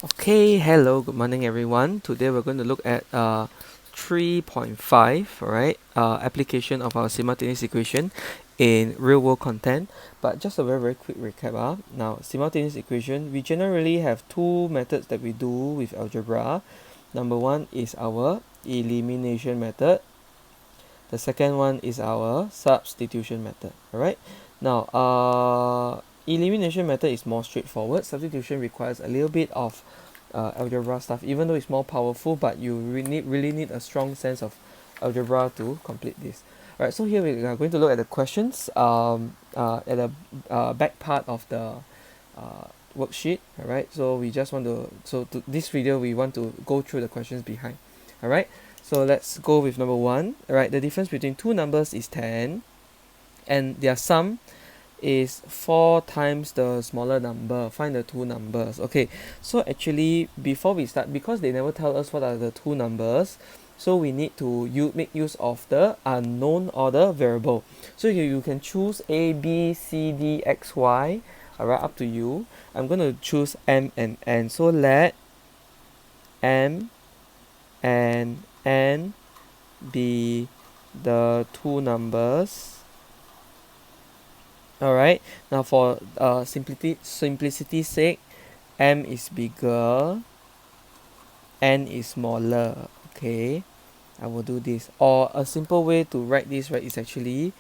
Okay, hello, good morning everyone. Today we're going to look at 3.5, alright, application of our simultaneous equation in real world content. But just a very quick recap. Now, simultaneous equation, we generally have two methods that we do with algebra. Number one is our elimination method. The second one is our substitution method, alright. Now, elimination method is more straightforward. Substitution requires a little bit of algebra stuff, even though it's more powerful, but you really need a strong sense of algebra to complete this. Alright, so here we are going to look at the questions at the back part of the worksheet. Alright, so we just want to this video we want to go through the questions behind. Alright, so let's go with number one. Alright, the difference between two numbers is 10 and their sum is 4 times the smaller number. Find the two numbers. Okay, so actually before we start, because they never tell us what are the two numbers, so we need to make use of the unknown order variable. So you can choose A, B, C, D, X, Y. Alright, up to you. I'm going to choose M and N. So let M and N be the two numbers. Alright, now for simplicity's sake, M is bigger, N is smaller. Okay, I will do this. Or a simple way to write this, right, is actually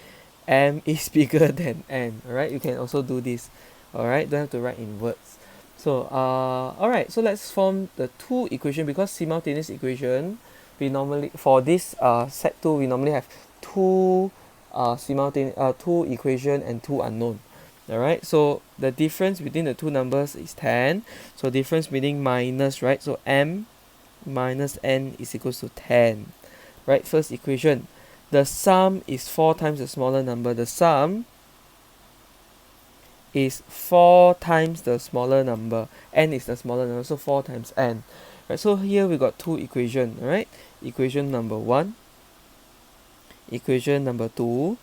M is bigger than N. Alright, you can also do this. Alright, don't have to write in words. So alright, so let's form the two equation. Because simultaneous equation, we normally, for this set 2, we normally have two two equation and two unknown. Alright, so the difference between the two numbers is 10. So difference meaning minus, right? So M minus N is equals to 10. Right, first equation, the sum is 4 times the smaller number. The sum is 4 times the smaller number. N is the smaller number, so 4 times N. Right, so here we got two equations. Alright, equation number 1, equation number 2.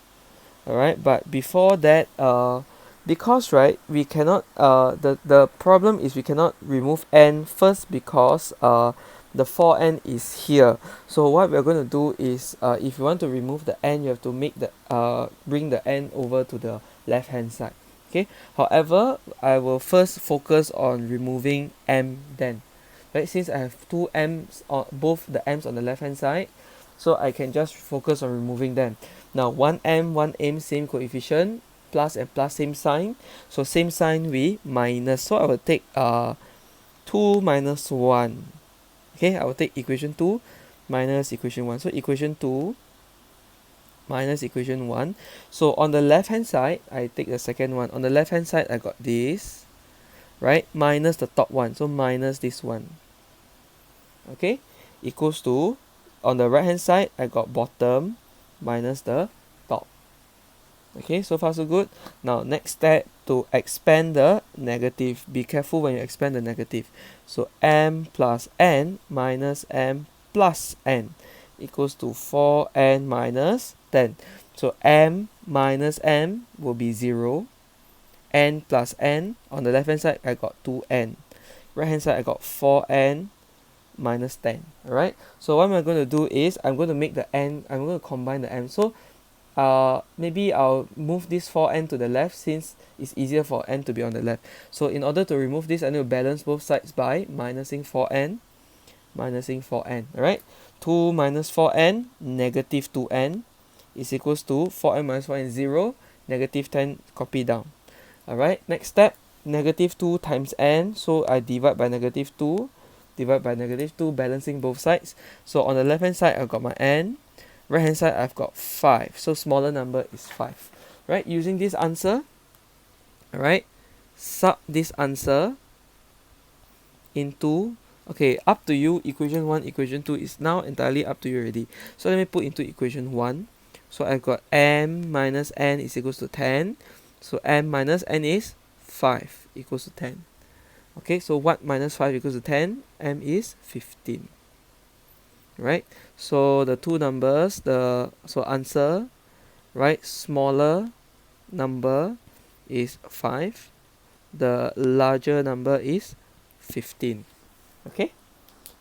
Alright, but before that, because right, we cannot the problem is we cannot remove N first, because the 4N is here. So what we're going to do is, if you want to remove the N, you have to make the bring the N over to the left hand side. Okay, however, I will first focus on removing M then. Right, since I have two M's on both the M's on the left hand side, so I can just focus on removing them. Now 1M, 1M, same coefficient, plus and plus same sign. So same sign we minus. So I will take 2 minus 1. Okay, I will take equation 2 minus equation 1. So equation 2 minus equation 1. So on the left hand side, I take the second one. On the left hand side, I got this, right? Minus the top one. So minus this one. Okay, equals to, on the right hand side, I got bottom minus the top. Okay, so far so good. Now next step, to expand the negative. Be careful when you expand the negative. So M plus N minus M plus N equals to 4N minus 10. So M minus M will be 0. N plus N, on the left hand side I got 2N. Right hand side I got 4N minus 10. Alright, so what I'm going to do is I'm going to make the N, I'm going to combine the M. So maybe I'll move this 4N to the left, since it's easier for N to be on the left. So in order to remove this, I need to balance both sides by minusing 4N, alright. 2 minus 4N, negative 2N is equals to 4N minus 4N, 0, negative 10, copy down. Alright, next step, negative 2 times N, so I divide by negative 2, balancing both sides. So on the left hand side I've got my N, right hand side I've got 5, so smaller number is 5. Right, using this answer, alright, sub this answer into, okay, up to you. Equation 1, equation 2 is now entirely up to you already. So let me put into equation 1. So I've got M minus N is equals to 10. So M minus N is 5 equals to 10. Okay, so what minus 5 equals to 10? M is 15. Right, so the two numbers, so answer, right, smaller number is 5, the larger number is 15. Okay,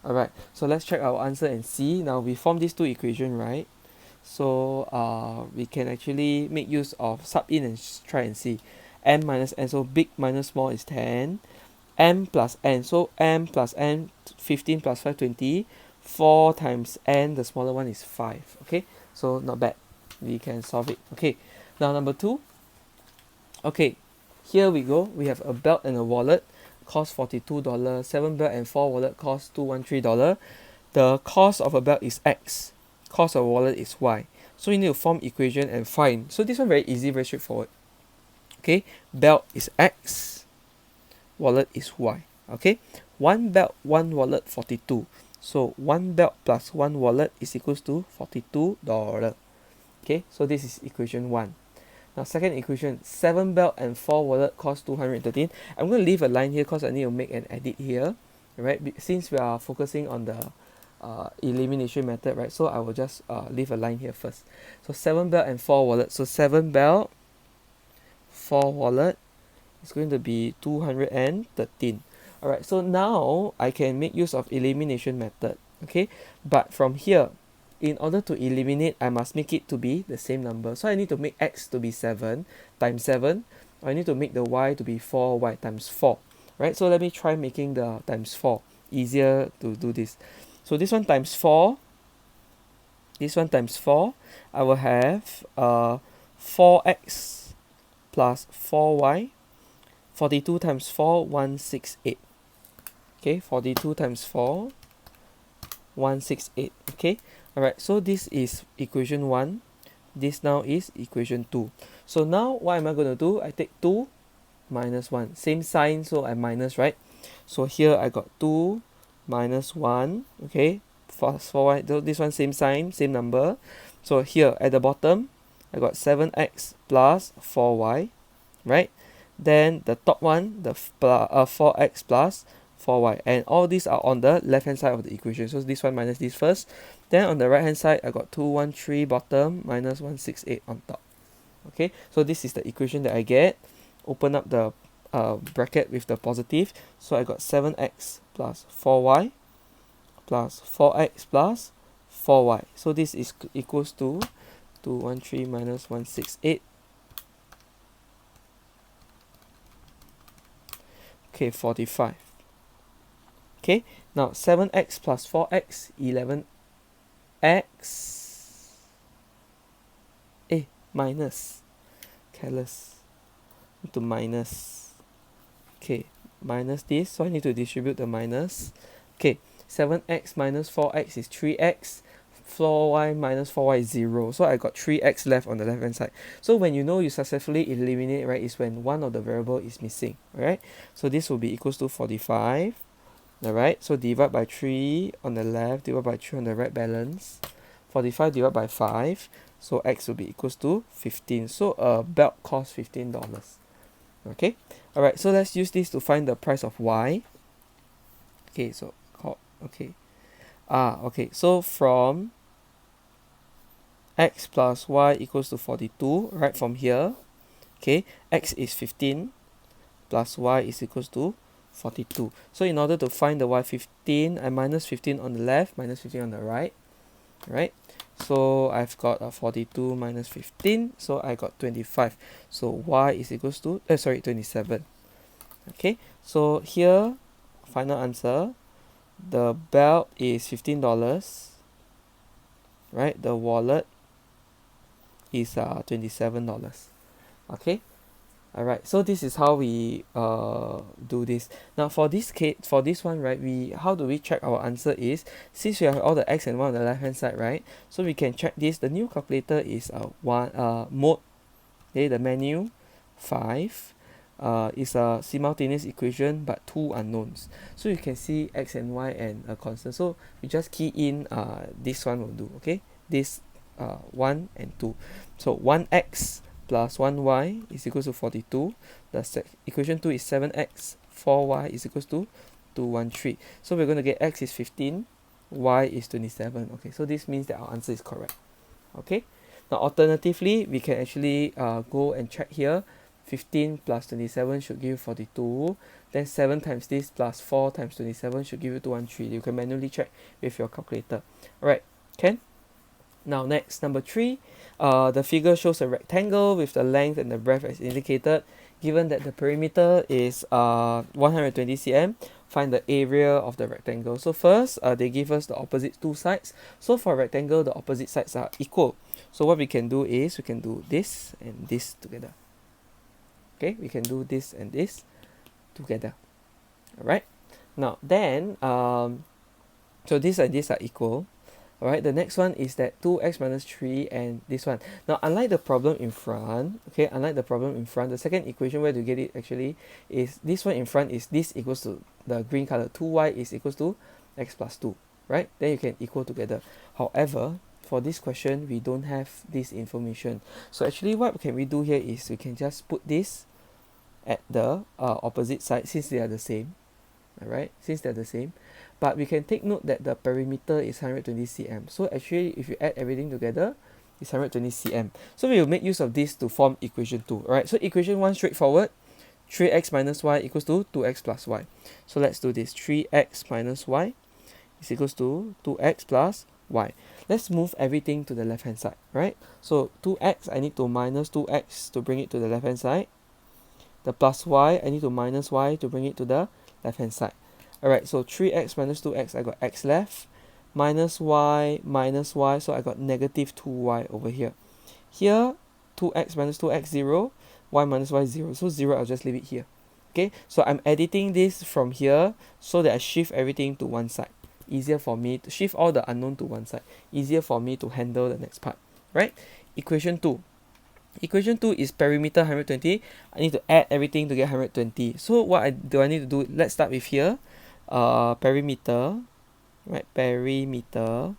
alright, so let's check our answer and see. Now we form these two equations, right? So we can actually make use of sub in and try and see. M minus n, so big minus small is 10. M plus n, so m plus n, 15 plus 5, 20. 4 times n, the smaller one is 5. Okay, so not bad, we can solve it. Okay, now number 2. Okay, here we go. We have a belt and a wallet, cost $42. 7 belt and 4 wallet cost $213. The cost of a belt is X, cost of a wallet is Y. So you need to form equation and find. So this one very easy, very straightforward. Okay, belt is X, wallet is Y. Okay, one belt, one wallet, 42. So one belt plus one wallet is equals to $42. Okay, so this is equation 1. Now second equation, 7 belt and 4 wallet cost 213. I'm going to leave a line here because I need to make an edit here, right? Since we are focusing on the elimination method, right? So I will just leave a line here first. So 7 belt and 4 wallet. So 7 belt, 4 wallet is going to be 213. Alright, so now I can make use of elimination method. Okay, but from here, in order to eliminate, I must make it to be the same number. So I need to make x to be 7 times 7. I need to make the y to be 4y times 4. Right, so let me try making the times 4. Easier to do this. So this one times 4. This one times 4. I will have 4x plus 4y. 42 times 4, 168. Okay, 42 times 4, 168. Okay, alright, so this is equation 1. This now is equation 2. So now what am I going to do? I take 2 minus 1. Same sign, so I minus, right? So here I got 2 minus 1. Okay, fast forward. This one same sign, same number. So here at the bottom, I got 7x plus 4y, right? Then the top one, the 4x plus 4y, and all these are on the left hand side of the equation. So this one minus this first, then on the right hand side I got 213 bottom minus 168 on top. Okay, so this is the equation that I get. Open up the bracket with the positive, so I got 7x plus 4y plus 4x plus 4y. So this is equals to 213 minus 168. Okay, 45. Okay, now 7x plus 4x, 11x. Minus. Careless. Need to minus. Okay, minus this, so I need to distribute the minus. Okay, 7x minus 4x is 3x. 4y minus 4y is 0. So I got 3x left on the left hand side. So when you know you successfully eliminate, right, is when one of the variable is missing, right? So this will be equals to 45. Alright, so divide by 3 on the left, divide by 3 on the right, balance. 45 divided by 5, so x will be equals to 15. So a belt costs $15. Okay, alright, so let's use this to find the price of y. Okay, so okay. Okay, so from x plus y equals to 42, right, from here, okay, x is 15 plus y is equals to 42. So in order to find the y, 15, I minus 15 on the left, minus 15 on the right, right? So I've got a 42 minus 15, so I got 25. So y is equals to 27. Okay, so here, final answer, the belt is $15, right? The wallet is $27. Okay, alright, so this is how we do this. Now for this case, for this one, right, how do we check our answer is, since we have all the x and y on the left hand side, right, so we can check this. The new calculator is mode, okay, the menu 5 is a simultaneous equation but two unknowns, so you can see x and y and a constant, so you just key in this one will do. Okay, this 1 and 2, so 1x plus 1y is equals to 42. The equation 2 is 7x, 4y is equals to 213. So we're going to get x is 15, y is 27. Okay, so this means that our answer is correct. Okay, now alternatively, we can actually go and check here. 15 plus 27 should give you 42. Then 7 times this plus 4 times 27 should give you 213. You can manually check with your calculator. Alright, can? Now next, number 3, the figure shows a rectangle with the length and the breadth as indicated. Given that the perimeter is 120 cm, find the area of the rectangle. So first, they give us the opposite two sides. So for rectangle, the opposite sides are equal. So what we can do is we can do this and this together. Okay, we can do this and this together. Alright, now then, so this and this are equal. Alright, the next one is that 2x minus 3 and this one. Now, unlike the problem in front, the second equation where to get it actually is this one in front is this equals to the green color. 2y is equals to x plus 2, right? Then you can equal together. However, for this question, we don't have this information. So actually what can we do here is we can just put this at the opposite side since they are the same. Alright, since they're the same, but we can take note that the perimeter is 120 cm. So actually, if you add everything together, it's 120 cm. So we will make use of this to form equation 2. Alright, so equation 1 straightforward. 3x minus y equals to 2x plus y. So let's do this. 3x minus y is equals to 2x plus y. Let's move everything to the left hand side. Right, so 2x, I need to minus 2x to bring it to the left hand side. The plus y, I need to minus y to bring it to the left hand side. Alright, so 3x minus 2x, I got x left, minus y, so I got negative 2y over here. Here, 2x minus 2x, 0, y minus y, 0. So 0, I'll just leave it here. Okay, so I'm editing this from here so that I shift everything to one side. Easier for me to shift all the unknown to one side. Easier for me to handle the next part. Right? Equation 2. Equation 2 is perimeter 120. I need to add everything to get 120. So what do I need to do? Let's start with here. Perimeter, right? Perimeter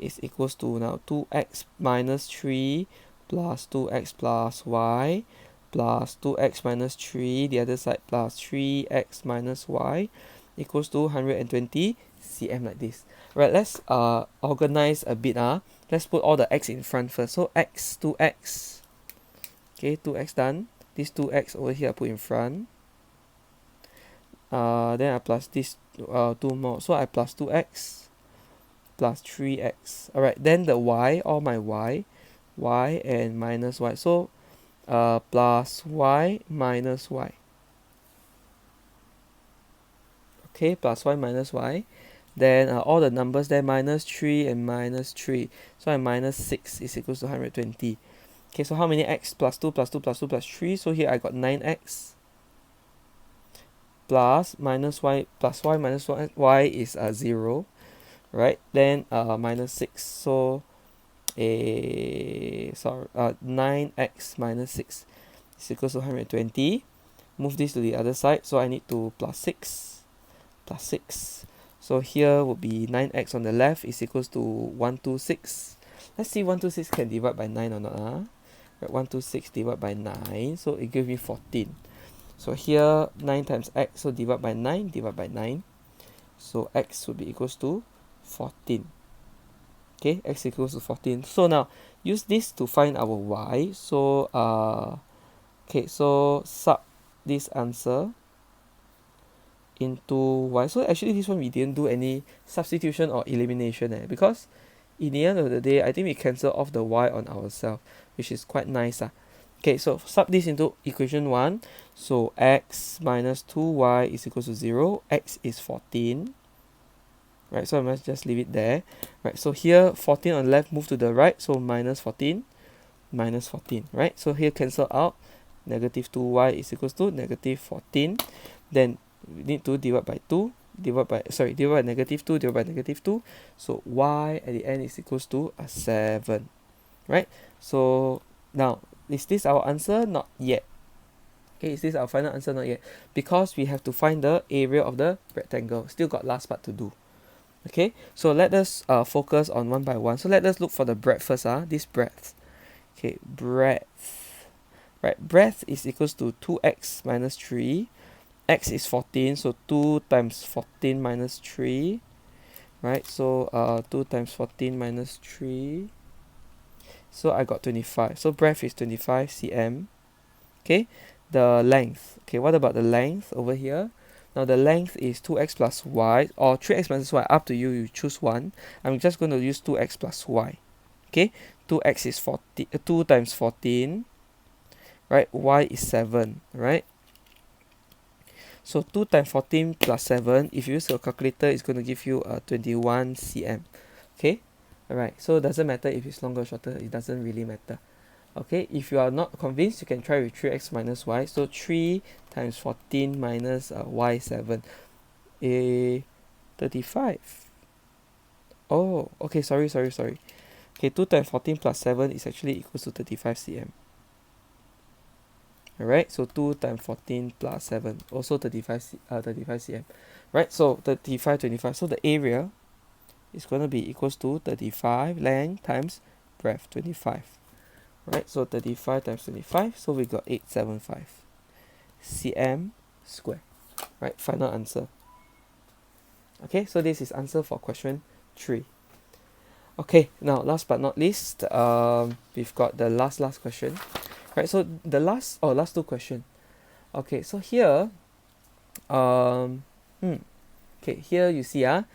is equals to now 2x minus 3 plus 2x plus y plus 2x minus 3, the other side plus 3x minus y equals to 120 cm like this. Right, let's organize a bit. Let's put all the x in front first. So x, 2x. Okay, 2x done. This 2x over here I put in front. Then I plus this 2 more. So I plus 2x plus 3x. Alright, then the y, all my y and minus y. So plus y minus y. Okay, plus y minus y. Then all the numbers there, minus 3 and minus 3. So I minus 6 is equals to 120. Okay, so how many x? Plus 2 plus 2 plus 2 plus 3. So here I got 9x plus minus y plus y minus y is 0. Right? Then minus 6. So 9x minus 6 is equals to 120. Move this to the other side. So I need to plus 6. Plus 6. So here would be 9x on the left is equals to 126. Let's see 126 can divide by 9 or not. Right, 126 divided by 9. So it gives me 14. So here 9 times x. So divide by 9, divide by 9. So x would be equals to 14. Okay, x equals to 14. So now use this to find our y. So okay, so sub this answer into y. So actually this one we didn't do any substitution or elimination because in the end of the day I think we cancel off the y on ourselves, which is quite nice. Okay, so sub this into equation 1. So x minus 2y is equal to 0. X is 14. Right, so I must just leave it there. Right, so here 14 on the left, move to the right. So minus 14, minus 14. Right, so here cancel out. Negative 2y is equals to negative 14. Then we need to divide by 2. Divide by negative 2, divide by negative 2. So y at the end is equals to 7. Right, so now is this our answer? Not yet. Okay, is this our final answer? Not yet, because we have to find the area of the rectangle. Still got last part to do. Okay, so let us focus on one by one. So let us look for the breadth first. This breadth. Okay, breadth. Right, breadth is equals to 2x minus 3. X is 14, so 2 times 14 minus 3. Right, so 2 times 14 minus 3. So I got 25. So breadth is 25 cm. Okay, the length. Okay, what about the length over here? Now the length is 2x plus y, or 3x minus y, up to you, you choose one. I'm just going to use 2x plus y. Okay, 2x is 40, 2 times 14, right? Y is 7, right? So 2 times 14 plus 7, if you use your calculator, it's going to give you 21 cm. Okay, alright, so it doesn't matter if it's longer or shorter, it doesn't really matter. Okay, if you are not convinced, you can try with 3x minus y. So 3 times 14 minus y7, 35. Oh, okay, sorry. Okay, 2 times 14 plus 7 is actually equals to 35 cm. Alright, so 2 times 14 plus 7, also 35 cm. Right, so 35, 25. So the area is going to be equals to 35 length times breadth, 25. Right, so 35 times 25, so we got 875 cm square. Right, final answer. Okay, so this is answer for question 3. Okay, now last but not least, we've got the last question. Right, so the last two question. Okay, so here, okay, here you see 8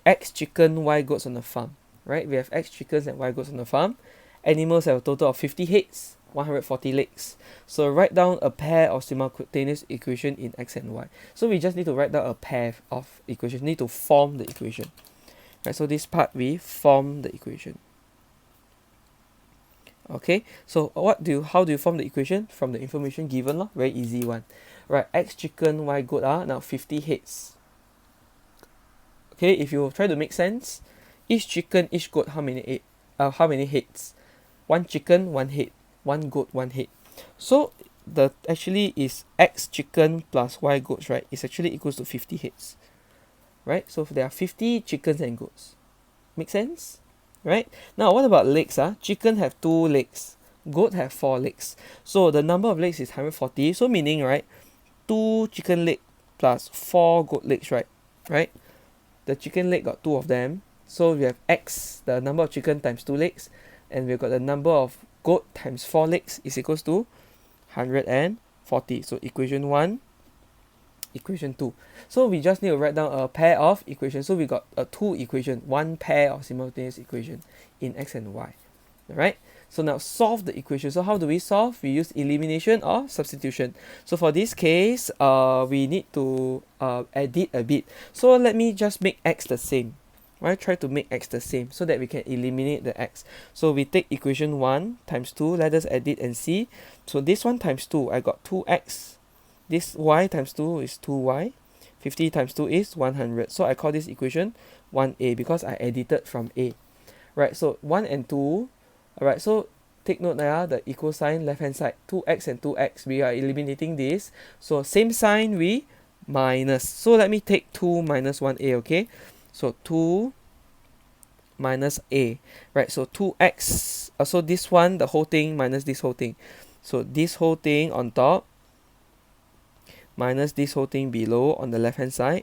X chicken, Y goats on the farm. Right, we have X chickens and Y goats on the farm. Animals have a total of 50 heads, 140 legs. So write down a pair of simultaneous equation in X and Y. So we just need to write down a pair of equations. Need to form the equation. Right, so this part we form the equation. Okay, so how do you form the equation? From the information given, very easy one. Right, X chicken, Y goat are now 50 heads. Okay, if you try to make sense, each chicken, each goat, how many heads? One chicken, one head. One goat, one head. So the actually is X chicken plus Y goats, right? It's actually equals to 50 heads. Right? So there are 50 chickens and goats. Make sense? Right? Now what about legs? Chicken have 2 legs. Goat have 4 legs. So the number of legs is 140. So meaning, right, 2 chicken leg plus 4 goat legs, right? Right? The chicken leg got 2 of them. So we have X, the number of chicken times 2 legs, and we've got the number of goat times 4 legs is equals to 140. So equation 1, equation 2. So we just need to write down a pair of equations. So we got a 2 equation, one pair of simultaneous equation in X and Y. Alright, so now solve the equation. So how do we solve? We use elimination or substitution. So for this case, we need to edit a bit. So let me just make X the same. Right, try to make X the same so that we can eliminate the X. So we take equation 1 times 2. Let us edit and see. So this one times 2, I got 2x. This y times 2 is 2y. 50 times 2 is 100. So I call this equation 1a because I edited from a. Right, so 1 and 2. Alright, so take note now, the equal sign left hand side, 2x and 2x, we are eliminating this. So same sign, we minus. So let me take 2 minus 1a, okay? So 2 minus a, right? So 2x, so this one, the whole thing minus this whole thing. So this whole thing on top minus this whole thing below on the left hand side,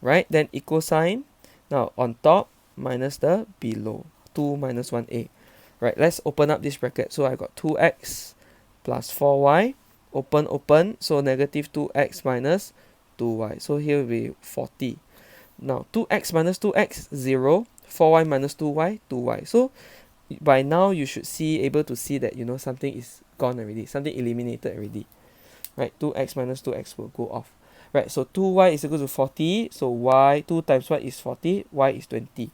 right? Then equal sign, now on top minus the below, 2 minus 1a. Right, let's open up this bracket. So I got 2x plus 4y, open, so negative 2x minus 2y. So here will be 40. Now 2x minus 2x, 0. 4y minus 2y, 2y. So by now you should able to see that something is gone already, something eliminated already. Right, 2x minus 2x will go off. Right, so 2y is equal to 40. So y, 2 times y is 40, y is 20.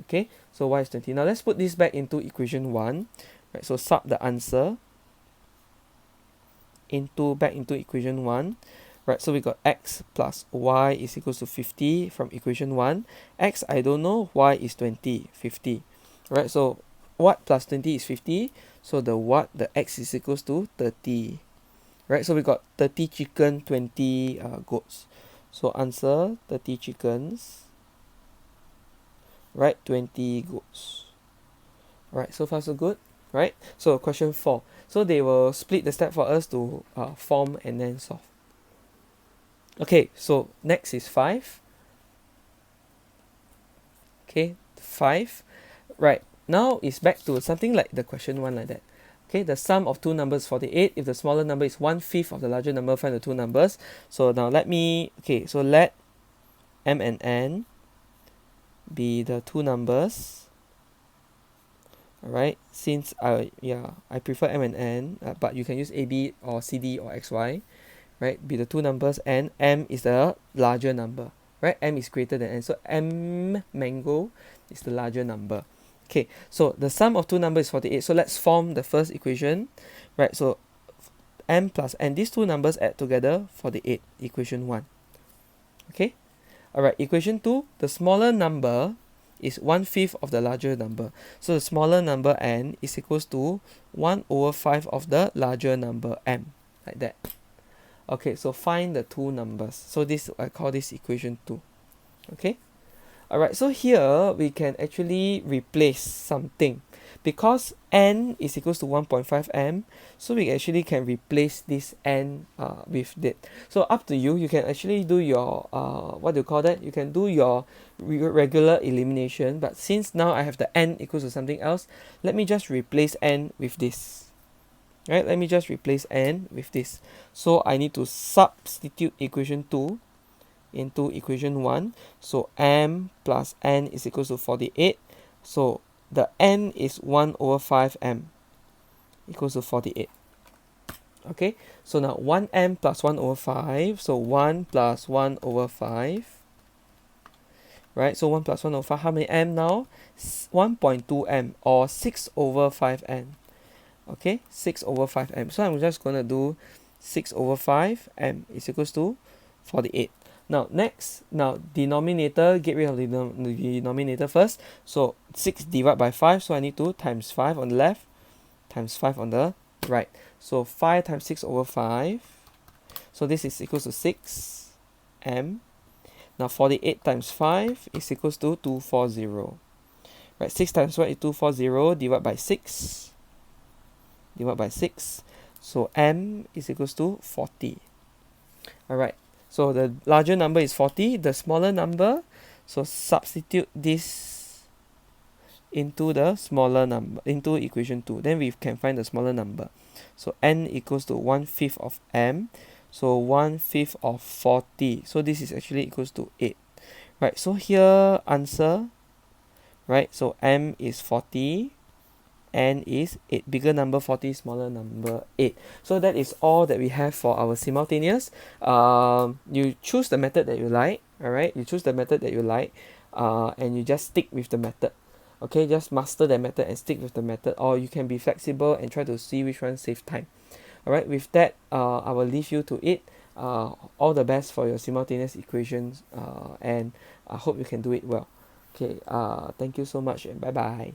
Okay, so y is 20. Now let's put this back into equation 1. Right, so sub the answer back into equation 1. Right, so we got x plus y is equals to 50 from equation 1. X I don't know, y is 20, 50. Right, so what plus 20 is 50. So the x is equals to 30. Right, so we got 30 chicken, 20 goats. So answer 30 chickens, right, 20 goats. Right, so far so good, right? So question 4. So they will split the step for us to form and then solve. Okay, so next is 5. Okay, 5. Right, now it's back to something like the question 1 like that. Okay, the sum of two numbers 48. If the smaller number is 1/5 of the larger number, find the two numbers. So now let m and n be the two numbers. Alright, since I prefer m and n, but you can use a, b, or c, d, or x, y. Right, be the two numbers, and m is the larger number. Right, m is greater than n, so m mango is the larger number. Okay, so the sum of two numbers is 48. So let's form the first equation. Right, so m plus n, these two numbers add together 48, equation 1. Okay, alright, equation 2, the smaller number is 1/5 of the larger number. So the smaller number n is equals to 1/5 of the larger number m, like that. Okay, so find the two numbers. So this, I call this equation 2. Okay, alright, so here we can actually replace something. Because n is equals to 1.5m, so we actually can replace this n with that. So up to you, you can actually do your, what do you call that? You can do your regular elimination, but since now I have the n equals to something else, let me just replace n with this. Right, let me just replace n with this. So I need to substitute equation 2 into equation 1. So m plus n is equals to 48. So the n is 1/5m equals to 48. Okay, so now 1m plus 1/5. So 1 plus 1/5. Right, so 1 plus 1/5. How many m now? 1.2m, or 6/5m. Okay, 6/5m. So I'm just going to do 6/5m is equals to 48. Now next, denominator, get rid of the denominator first. So 6 divided by 5, so I need to times 5 on the left, times 5 on the right. So 5 times 6/5, so this is equals to 6m. Now 48 times 5 is equals to 240. Right, 6 times 1 is 240, divided by 6. Divided by 6. So m is equals to 40. Alright, so the larger number is 40, the smaller number, so substitute this into the smaller number, into equation 2. Then we can find the smaller number. So n equals to 1/5 of m. So 1/5 of 40. So this is actually equals to 8. Right, so here answer, right, so m is 40, n is 8. Bigger number 40, smaller number 8. So that is all that we have for our simultaneous. You choose the method that you like. Alright, you choose the method that you like, and you just stick with the method. Okay, just master the method and stick with the method, or you can be flexible and try to see which one save time. Alright, with that, I will leave you to it. All the best for your simultaneous equations, and I hope you can do it well. Okay, thank you so much, and bye bye.